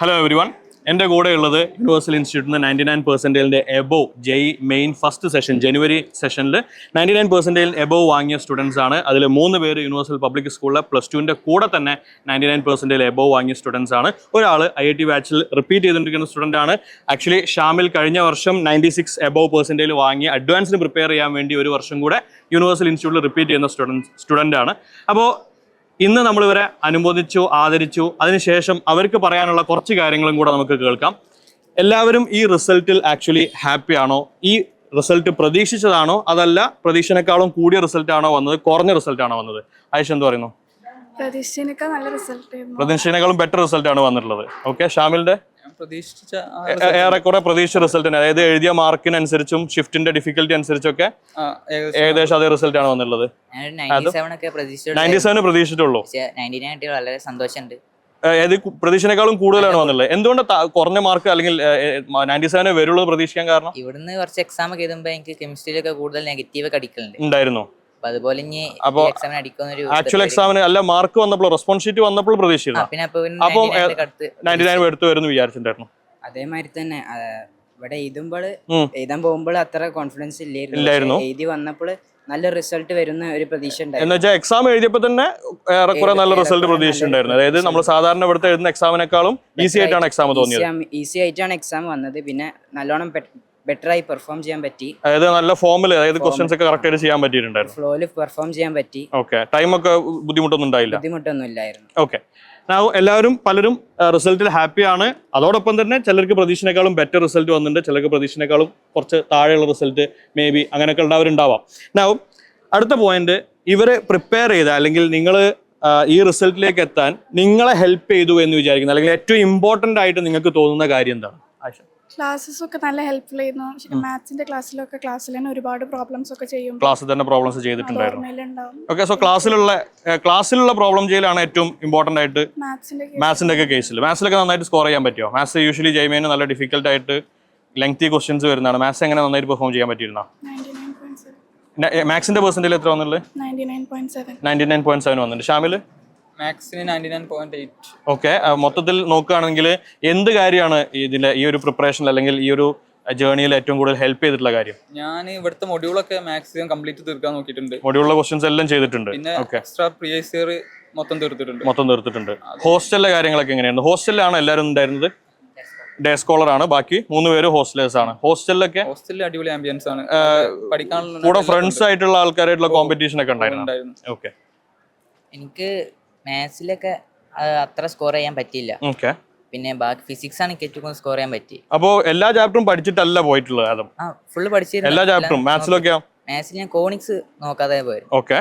Hello everyone. എൻ്റെ കൂടെ ഉള്ളത് യൂണിവേഴ്സൽ ഇൻസ്റ്റിറ്റ്യൂട്ടിൽ 99% above JEE main first session January സെഷനിൽ 99% എബോവ് വാങ്ങിയ സ്റ്റുഡൻസ് ആണ്. അതിൽ 3 പേര് യൂണിവേഴ്സൽ പബ്ലിക് സ്കൂളിലെ +2ൻ്റെ കൂടെ തന്നെ 99% എബോവ് വാങ്ങിയ സ്റ്റുഡൻസ് ആണ്. ഒരാൾ IIT ബാച്ചിൽ റിപ്പീറ്റ് ചെയ്തുകൊണ്ടിരിക്കുന്ന സ്റ്റുഡൻ്റ് ആണ്. ആക്ച്വലി ഷാമിൽ കഴിഞ്ഞ വർഷം 96 എബോവ് പെർസെൻറ്റേജ് വാങ്ങി അഡ്വാൻസിന് പ്രിപ്പയർ ചെയ്യാൻ വേണ്ടി ഒരു വർഷം കൂടെ യൂണിവേഴ്സൽ ഇൻസ്റ്റിറ്റ്യൂട്ടിൽ റിപ്പീറ്റ് ചെയ്യുന്ന സ്റ്റുഡൻ്റ് ആണ്. അപ്പോൾ ഇന്ന് നമ്മളിവരെ അനുമോദിച്ചു, ആദരിച്ചു. അതിനുശേഷം അവർക്ക് പറയാനുള്ള കുറച്ച് കാര്യങ്ങളും കൂടെ നമുക്ക് കേൾക്കാം. എല്ലാവരും ഈ റിസൾട്ടിൽ ആക്ച്വലി ഹാപ്പി ആണോ? ഈ റിസൾട്ട് പ്രതീക്ഷിച്ചതാണോ? അതല്ല പ്രതീക്ഷനേക്കാളും കൂടിയ റിസൾട്ടാണോ വന്നത്, കുറഞ്ഞ റിസൾട്ടാണോ വന്നത്? ആയിഷ എന്ത് പറയുന്നു? പ്രതീക്ഷനേക്കാളും ബെറ്റർ റിസൾട്ടാണ് വന്നിട്ടുള്ളത്. ഓക്കെ, ഷാമിലിന്റെ ഏറെക്കുറെ പ്രതീക്ഷിച്ച റിസൾട്ടിന്, അതായത് എഴുതിയ മാർക്കിനനുസരിച്ചും ഷിഫ്റ്റിന്റെ ഡിഫിക്കൽറ്റി അനുസരിച്ചൊക്കെ ഏകദേശം അതേ റിസൾട്ട് ആണ് വന്നിട്ടുള്ളത്. 97 പ്രതീക്ഷിച്ചിട്ടുള്ളൂ. വളരെ സന്തോഷമുണ്ട്. ഏത് പ്രതീക്ഷനേക്കാളും കൂടുതലാണ് വന്നുള്ളത്. എന്തുകൊണ്ട് കുറഞ്ഞ മാർക്ക് അല്ലെങ്കിൽ 97 വരുള്ളത് പ്രതീക്ഷിക്കാൻ കാരണം? ഇവിടുന്ന് കുറച്ച് എക്സാം ഒക്കെ എഴുതുമ്പോൾ എനിക്ക് കെമിസ്ട്രിയിലൊക്കെ കൂടുതൽ നെഗറ്റീവ് ഒക്കെ അടിക്കലുണ്ട് ഉണ്ടായിരുന്നു. അതുപോലെ ആക്ച്വൽ എക്സാമിന് അല്ല മാർക്ക് വന്നപ്പോൾ റെസ്പോൺസ് ഷീറ്റ് വന്നപ്പോൾ പ്രതീക്ഷിച്ചില്ല. അപ്പോൾ 99 എടുത്തു വരുന്നു വിചാരിച്ചിട്ടുണ്ടായിരുന്നു. അതേമാതിരി തന്നെ ഇവിടെ എഴുതാൻ പോകുമ്പോൾ അത്ര കോൺഫിഡൻസ് ഇല്ലായിരുന്നു. എഴുതി വന്നപ്പോൾ നല്ല റിസൾട്ട് വരുന്ന ഒരു പ്രതീക്ഷ ഉണ്ടായിരുന്നു. എന്ന് വെച്ചാൽ എക്സാം എഴുതിയപ്പോൾ തന്നെ ഏറെക്കുറെ നല്ല റിസൾട്ട് പ്രതീക്ഷ ഉണ്ടായിരുന്നു. അതായത് നമ്മൾ സാധാരണ ഇവിടുത്തെ എഴുതുന്ന എക്സാമിനേക്കാളും ഈസി ആയിട്ടാണ് എക്സാം തോന്നിയത്. ഈസി ആയിട്ടാണ് എക്സാം വന്നത്. പിന്നെ നല്ലോണം ബെറ്റർ ആയി പെർഫോം ചെയ്യാൻ പറ്റി. അതായത് നല്ല ഫോമിൽ, അതായത് ക്വസ്റ്റ്യൻസ് ഒക്കെ കറക്റ്റ് ആയിട്ട് ചെയ്യാൻ പറ്റിയിട്ടുണ്ടായിരുന്നു. ഫ്ലോയിൽ പെർഫോം ചെയ്യാൻ പറ്റി. ഓക്കെ, ടൈം ഒക്കെ ബുദ്ധിമുട്ടൊന്നും ഇല്ലായിരുന്നു. ഓക്കെ, എല്ലാവരും പലരും റിസൾട്ടിൽ ഹാപ്പിയാണ്. അതോടൊപ്പം തന്നെ ചിലർക്ക് പ്രതീക്ഷനേക്കാളും ബെറ്റർ റിസൾട്ട് വന്നിട്ടുണ്ട്, ചിലർക്ക് പ്രതീക്ഷനേക്കാളും കുറച്ച് താഴെയുള്ള റിസൾട്ട് മേ ബി അങ്ങനെയൊക്കെ ഉണ്ടാവാം. അടുത്ത പോയിന്റ്, ഇവരെ പ്രിപ്പയർ ചെയ്ത അല്ലെങ്കിൽ നിങ്ങൾ ഈ റിസൾട്ടിലേക്ക് എത്താൻ നിങ്ങളെ ഹെൽപ്പ് ചെയ്തു എന്ന് വിചാരിക്കുന്നത്, അല്ലെങ്കിൽ ഏറ്റവും ഇമ്പോർട്ടൻ്റ് ആയിട്ട് നിങ്ങൾക്ക് തോന്നുന്ന കാര്യം എന്താണ്? ആയിഷ? ക്ലാസ്സസ് ഒക്കെ നല്ല ഹെൽപ്ഫുൾ ആയിരുന്നു. മാത്സിന്റെ ക്ലാസ്സിൽ തന്നെ ഒരുപാട് പ്രോബ്ലംസ് ഒക്കെ ചെയ്യും. ക്ലാസ്സിൽ തന്നെ പ്രോബ്ലംസ് ചെയ്തിട്ടുണ്ടായിരുന്നു. ഓക്കെ, സോ ക്ലാസ്സിലുള്ള പ്രോബ്ലം ചെയ്യലാണ് ഏറ്റവും ഇമ്പോർട്ടൻ്റ് ആയിട്ട് മാത്സിന്റെ ഒക്കെ കേസിൽ. മാത്സിലൊക്കെ നന്നായിട്ട് സ്കോർ ചെയ്യാൻ പറ്റുമോ? മാത്സ് യൂഷ്വലി ജെയ്മെയിന് നല്ല ഡിഫിക്കൽട്ട് ആയിട്ട് ലെങ്തി ക്വസ്റ്റ്യൻസ് വരുന്നതാണ്. മാത്സ് എങ്ങനെ നന്നായിട്ട് പെർഫോം ചെയ്യാൻ പറ്റിയിരുന്നോ? മാത്സിന്റെ പെർസെന്റേജ് എത്ര വന്നുള്ളത്? 99.7 വന്നിട്ടുണ്ട്. ഷാമില്? മാത്സിന് 99.8. ഓക്കെ, മൊത്തത്തിൽ നോക്കുകയാണെങ്കിൽ എന്ത് കാര്യമാണ് ഇതിന്റെ ഈ ഒരു പ്രിപ്പറേഷനിൽ അല്ലെങ്കിൽ ഈ ഒരു ജേർണിയിൽ ഏറ്റവും കൂടുതൽ ഹെൽപ്പ് ചെയ്തിട്ടുള്ള കാര്യം? ഞാൻ ഇവിടുത്തെ മൊഡ്യൂളൊക്കെ മാക്സിമം കംപ്ലീറ്റ് തീർക്കാൻ നോക്കിയിട്ടുണ്ട്. മൊഡ്യൂളിലെ ക്വസ്റ്റ്യൻസ് എല്ലാം ചെയ്തിട്ടുണ്ട്. പിന്നെ എക്സ്ട്രാ പ്രീവിയസ് ഇയർ മൊത്തം തീർത്തിട്ടുണ്ട്. ഹോസ്റ്റലിലെ കാര്യങ്ങളൊക്കെ എങ്ങനെയാണ്? ഹോസ്റ്റലിലാണ് എല്ലാവരും ഉണ്ടായിരുന്നത്? ഡേ സ്കോളർ ആണ്, ബാക്കി 3 പേര് ഹോസ്റ്റലേഴ്സ് ആണ്. ഹോസ്റ്റലിൽ അടിപൊളി ആംബിയൻസ് ആണ്. പഠിക്കാനുള്ള കൂടെ ഫ്രണ്ട്സ് ആയിട്ടുള്ള ആൾക്കാരായിട്ടുള്ള കോമ്പറ്റീഷൻ ഒക്കെ ഉണ്ടായിരുന്നു. ഓക്കെ, എനിക്ക് മാത്സിലൊക്കെ അത്ര സ്കോർ ചെയ്യാൻ പറ്റിയില്ല. ഓക്കെ, പിന്നെ ബാക്കി ഫിസിക്സ് ആണ് ഏറ്റവും സ്കോർ ചെയ്യാൻ പറ്റി. അപ്പോ എല്ലാ ചാപ്റ്ററും പഠിച്ചിട്ടല്ല പോയിട്ടുള്ളത്? ഫുള്ള് പഠിച്ചിരുന്നു എല്ലാ ചാപ്റ്ററും. മാത്സിലൊക്കെ? മാത്സിൽ ഞാൻ കോണിക്സ് നോക്കാതെ പോയത്. ഓക്കെ,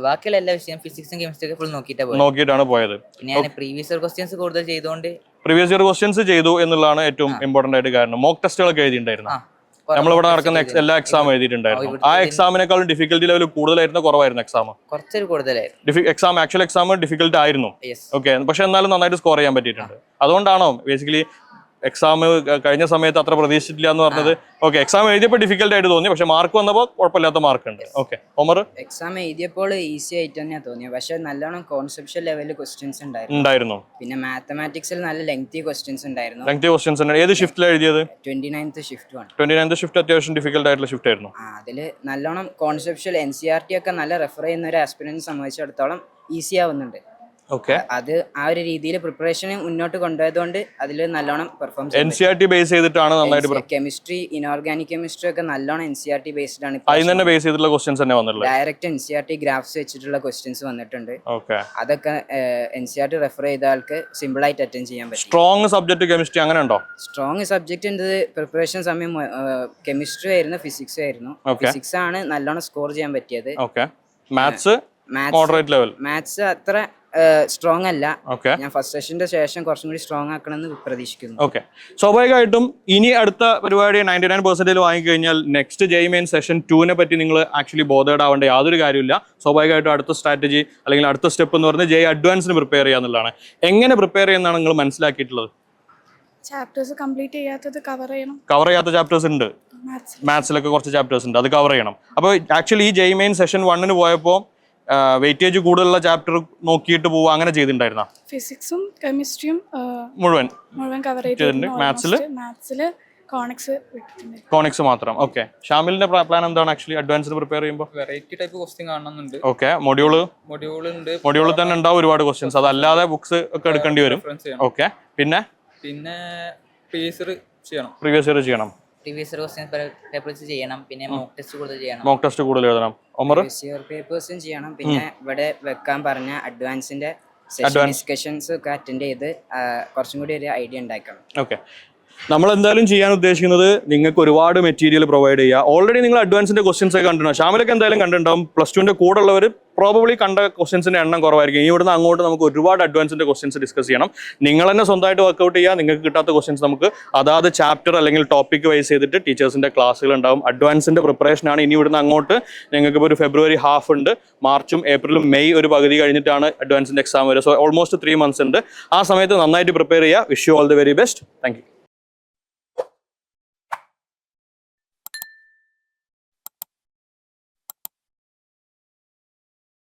ബാക്കിയുള്ള എല്ലാ വിഷയം ഫിസിക്സും കെമിസ്ട്രി ഫുൾ നോക്കിയിട്ടാണ് പോയത്. പിന്നെ ഞാൻ പ്രീവിയസ് ഇയർ ക്വസ്റ്റ്യൻസ് കൂടുതൽ ചെയ്തുകൊണ്ട് പ്രീവിയസ് ഇയർ ക്വസ്റ്റ്യൻസ് ചെയ്തു എന്നുള്ളതാണ് ഏറ്റവും ഇമ്പോർട്ടന്റ് ആയിട്ട് കാരണം. മോക്ക് ടെസ്റ്റുകളൊക്കെ എഴുതിയിട്ടുണ്ടായിരുന്നു. നമ്മളിവിടെ നടക്കുന്ന എല്ലാ എക്സാം എഴുതിയിട്ടുണ്ടായിരുന്നു. ആ എക്സാമിനേക്കാളും ഡിഫിക്കൽട്ടി ലെവൽ കൂടുതലായിരുന്നു, കുറവായിരുന്നു? എക്സാം കുറച്ചൊരു കൂടുതലായിരുന്നു. ആക്ച്വൽ എക്സാം ഡിഫിക്കൽട്ട് ആയിരുന്നു. ഓക്കെ, പക്ഷെ എന്നാലും നന്നായിട്ട് സ്കോർ ചെയ്യാൻ പറ്റിയിട്ടുണ്ട്. അതുകൊണ്ടാണോ ബേസിക്കലി എക്സാം കഴിഞ്ഞ സമയത്ത് അത്ര പ്രതീക്ഷിച്ചില്ല എന്ന് പറഞ്ഞത്? ഓക്കെ, എക്സാം എഴുതിയപ്പോൾ ഡിഫിക്കൽട്ട് ആയിട്ട് തോന്നി, പക്ഷെ മാർക്ക് വന്നപ്പോൾ കുഴപ്പമില്ലാത്ത മാർക്ക് ഉണ്ട്. ഓക്കെ, ഒമർ? എക്സാം എഴുതിയപ്പോൾ ഈസി ആയിട്ട് തന്നെയാണ് തോന്നിയത്, പക്ഷെ നല്ലോണം കോൺസെപ്ഷ്യൽ ലെവലിൽ ക്വസ്റ്റ്യൻസ് ഉണ്ടായിരുന്നു. പിന്നെ മാത്തമാറ്റിക്സിൽ നല്ല ലെങ്തി ക്വസ്റ്റ്യൻസ് ഉണ്ടായിരുന്നു. ഏത് ഷിഫ്റ്റിലാണ് എഴുതിയത്? 29th shift. 29th ഷിഫ്റ്റ് അത്യാവശ്യം ഡിഫിക്കൽട്ട് ആയിട്ടുള്ള ഷിഫ്റ്റ് ആയിരുന്നു. അതില് നല്ലോണം കോൺസെപ്ഷ്യൽ NCERT ഒക്കെ നല്ല റെഫർ ചെയ്യുന്ന ഒരു ആസ്പിറന്റിനെ സംബന്ധിച്ചിടത്തോളം ഈസി ആവുന്നുണ്ട്. അത് ആ ഒരു രീതിയിൽ പ്രിപ്പറേഷൻ മുന്നോട്ട് കൊണ്ടുപോയതുകൊണ്ട് അതിൽ നല്ലോണം പെർഫോം ചെയ്തു. NCERT ബേസ് ചെയ്തിട്ടാണ് നന്നായിട്ട് കെമിസ്ട്രി, ഇനോർഗാനിക് കെമിസ്ട്രി ഒക്കെ നല്ലോണം NCERT ബേസ്ഡ് ആണ്. അതിനെ ബേസ് ചെയ്തിട്ടുള്ള ക്വസ്റ്റ്യൻസ് തന്നെ വന്നിട്ടുള്ളത്. ഡയറക്റ്റ് NCERT ഗ്രാഫ്സ് വെച്ചിട്ടുള്ള ക്വസ്റ്റ്യൻസ് വന്നിട്ടുണ്ട്. അതൊക്കെ NCERT റെഫർ ചെയ്ത ആൾക്ക് സിമ്പിൾ ആയിട്ട് അറ്റൻഡ് ചെയ്യാൻ പറ്റും. സ്ട്രോങ് സബ്ജക്ട് കെമിസ്ട്രി അങ്ങനെ ഉണ്ടോ? സ്ട്രോങ് സബ്ജക്ട് എന്നത് പ്രിപ്പറേഷൻ സമയം കെമിസ്ട്രി ആയിരുന്നു, ഫിസിക്സ് ആയിരുന്നു. ഫിസിക്സ് ആണ് നല്ലോണം സ്കോർ ചെയ്യാൻ പറ്റിയത്. മാത്സ് അത്ര സ്ട്രോങ് അല്ല. ഞാൻ ഫസ്റ്റ് സെഷന്റെ ശേഷം കുറച്ചും കൂടി സ്ട്രോങ് ആക്കണമെന്ന് പ്രതീക്ഷിക്കുന്നു. ഓക്കെ, സ്വാഭാവികമായിട്ടും ഇനി അടുത്ത പരിപാടി 99% വാങ്ങിക്കഴിഞ്ഞാൽ നെക്സ്റ്റ് ജെയ് മെയിൻ സെഷൻ 2 പറ്റി നിങ്ങൾ ആക്ച്വലി ബോധേഡ് ആവേണ്ട യാതൊരു കാര്യമില്ല. സ്വാഭാവികമായിട്ടും അടുത്ത സ്ട്രാറ്റജി അല്ലെങ്കിൽ അടുത്ത സ്റ്റെപ്പ് എന്ന് പറഞ്ഞാൽ ജെയ് അഡ്വാൻസിന് പ്രിപ്പയർ ചെയ്യാന്നുള്ളതാണ്. എങ്ങനെ പ്രിപ്പയർ ചെയ്യുന്നതാണ് നിങ്ങൾ മനസ്സിലാക്കിയിട്ടുള്ളത്? ചാപ്റ്റേഴ്സ് കംപ്ലീറ്റ് ചെയ്യാത്തത് കവർ ചെയ്യാത്ത ചാപ്റ്റേഴ്സ് ഉണ്ട്. മാത്സിലൊക്കെ കുറച്ച് ചാപ്റ്റേഴ്സ് ഉണ്ട്, അത് കവർ ചെയ്യണം. അപ്പോൾ ആക്ച്വലി ഈ ജെയ് മെയിൻ സെഷൻ 1 പോയപ്പോൾ വെയിറ്റേജ് കൂടുതലുള്ള ചാപ്റ്റർ നോക്കിയിട്ട് പോവുക അങ്ങനെ ചെയ്തിട്ടുണ്ടായിരുന്ന ഫിസിക്സും കെമിസ്ട്രിയും മുഴുവൻ കവർ ചെയ്തിട്ടുണ്ട്. മാത്സിൽ കോണിക്സ് വിട്ടിട്ടുണ്ട്. കോണിക്സ് മാത്രം. ഓക്കെ, ഷാമിലിന്റെ പ്ലാൻ എന്താണ് ആക്ച്വലി അഡ്വാൻസ്ഡ് പ്രിപ്പയർ ചെയ്യുമ്പോൾ? വെറൈറ്റി ടൈപ്പ് ക്വസ്റ്റ്യൻ കാണണമെന്നുണ്ട്. ഓക്കെ, മൊഡ്യൂള് ഉണ്ട്, മൊഡ്യൂളിൽ തന്നെ ഉണ്ടാവും ഒരുപാട് ക്വസ്റ്റ്യൻസ്, അതല്ലാതെ ബുക്സ് ഒക്കെ എടുക്കേണ്ടി വരും. ഓക്കെ, പിന്നെ പ്രീവിയസ് ഇയർ ചെയ്യണം. പ്രീവിയസ് ഇയർ ചെയ്യണം, പ്രീവിയസ് ഇയർ ക്വസ്റ്റ്യൻ പേപ്പേഴ്സ് ചെയ്യണം, പിന്നെ മോക്ക് ടെസ്റ്റ് കൂടുതൽ ചെയ്യണം. മോക്ക് ടെസ്റ്റ് കൂടുതൽ എഴുതണം. ഒമർ പേപ്പേഴ്സും ചെയ്യണം. പിന്നെ ഇവിടെ വെക്കാൻ പറഞ്ഞ അഡ്വാൻസിന്റെ ഡിസ്കഷൻസ് ഒക്കെ അറ്റൻഡ് ചെയ്ത് കുറച്ചും കൂടി ഒരു ഐഡിയ ഉണ്ടാക്കണം. ഓക്കെ, നമ്മൾ എന്തായാലും ചെയ്യാൻ ഉദ്ദേശിക്കുന്നത് നിങ്ങൾക്ക് ഒരുപാട് മെറ്റീരിയൽ പ്രൊവൈഡ് ചെയ്യുക. ഓൾറെഡി നിങ്ങൾ അഡ്വാൻസിന്റെ ക്വസ്റ്റ്യൻസ് ഒക്കെ കണ്ടിട്ടുണ്ടാവും, ഷാമിലൊക്കെ എന്തായാലും കണ്ടിട്ടുണ്ടാവും. പ്ലസ് ടുവിന്റെ കൂടെ ഉള്ളവർ പ്രോബബ്ലി കണ്ട ക്വസ്റ്റ്യൻസിന്റെ എണ്ണം കുറവായിരിക്കും. ഇവിടുന്ന് അങ്ങോട്ട് നമുക്ക് ഒരുപാട് അഡ്വാൻസിന്റെ ക്വസ്റ്റ്യൻസ് ഡിസ്കസ് ചെയ്യണം. നിങ്ങൾ തന്നെ സ്വന്തമായിട്ട് വർക്കൗട്ട് ചെയ്യുക. നിങ്ങൾക്ക് കിട്ടാത്ത ക്വസ്റ്റ്യൻസ് നമുക്ക് അതാത് ചാപ്റ്റർ അല്ലെങ്കിൽ ടോപ്പിക് വൈസ് ചെയ്തിട്ട് ടീച്ചേഴ്സിന്റെ ക്ലാസ്സുകൾ ഉണ്ടാവും. അഡ്വാൻസിന്റെ പ്രിപ്പറേഷനാണ് ഇനി ഇവിടുന്ന് അങ്ങോട്ട്. നിങ്ങൾക്ക് ഇപ്പോൾ ഒരു ഫെബ്രുവരി ഹാഫ് ഉണ്ട്, മാർച്ചും ഏപ്രിലും മെയ് ഒരു പകുതി കഴിഞ്ഞിട്ടാണ് അഡ്വാൻസിന്റെ എക്സാം വരിക. സോ ഓൾമോസ്റ്റ് 3 months ഉണ്ട്. ആ സമയത്ത് നന്നായിട്ട് പ്രിപ്പയർ ചെയ്യുക. Wish you all the very best. Thank you.